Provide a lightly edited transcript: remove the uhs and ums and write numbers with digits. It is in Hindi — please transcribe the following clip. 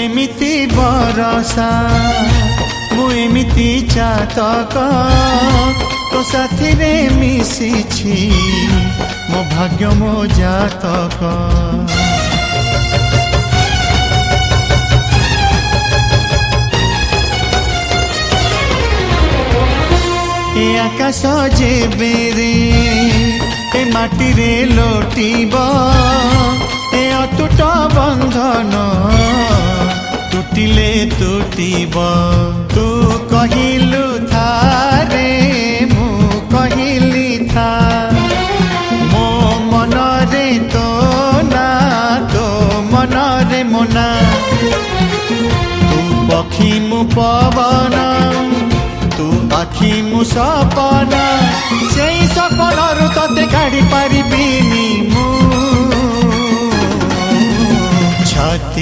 एमिति बरसा मु एमिति चातक तो साथी रे मिशिछि मो भाग्य मो जातक। ए आकाश जेबेरे ए माटी रे लोटिब ए अटूट बंधन टूटिले टूटिब। तू कहिलु था रे मु कहिली था मो मन रे तो ना तो मन रे मोना। तू पक्षी मु पवन तू आखि मु सपन से सपन तते काढ़ी पारिबिनी मु छाती।